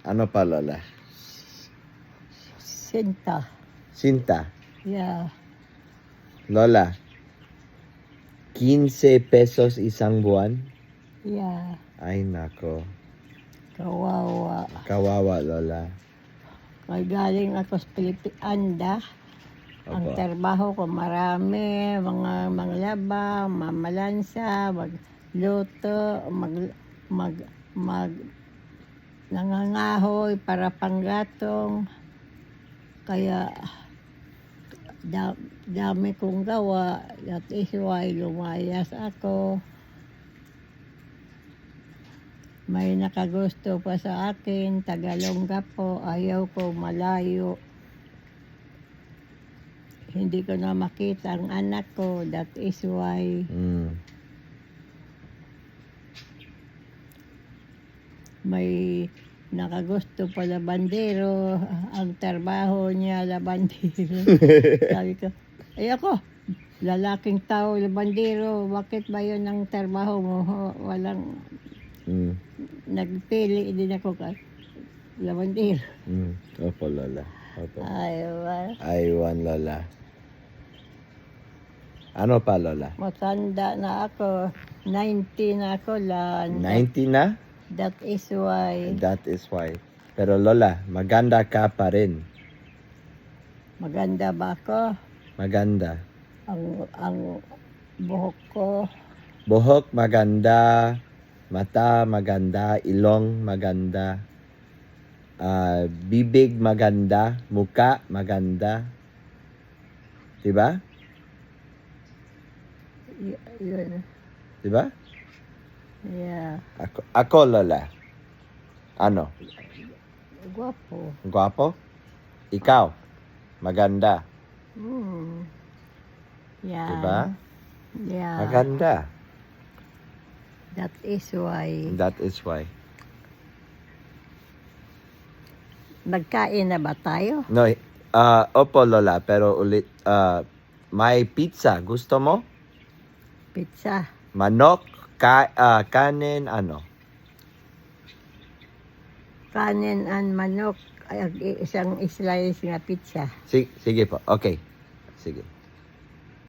Ano pa, Lola? Sinta. Sinta. Yeah. Lola, 15 pesos isang buwan? Yeah. Ay, nako. Kawawa. Kawawa, Lola. Kaya galing ako sa Pilipianda. Ang Opo. trabaho ko marami, mga manglaba, mamalansa, magluto, mag nangangahoy para panggatong. Kaya dami kong gawa. That is why lumayas ako. May nakagusto pa sa akin, Tagalongga po, ayaw ko malayo. Hindi ko na makita ang anak ko, that is why. May nakagusto pa labandero, ang trabaho niya labandero. Sabi ko, ayoko, lalaking tao labandero, bakit ba yun ang trabaho mo? Walang, nagpili din ako ka labandero. Opo, Lola. Opo. Aywan. Lola. Ano pa, Lola? Matanda na ako, 90 na ako lang. 90 na? That is why. That is why. Pero Lola, maganda ka pa rin. Maganda ba ako? Maganda. Ang buhok ko. Buhok maganda, mata maganda, ilong maganda, bibig maganda, muka maganda. Diba? Yun. Diba? Yeah. Ako, Lola. Ano? Guwapo. Guwapo? Ikaw? Maganda. Yeah. Diba? Yeah. Maganda. That is why. That is why. Nagkain na ba tayo? No, opo, Lola, pero ulit, may pizza. Gusto mo? Pizza. Manok, kanin, ano? Kanin and manok. Isang slice na pizza. Sige po, okay. Sige.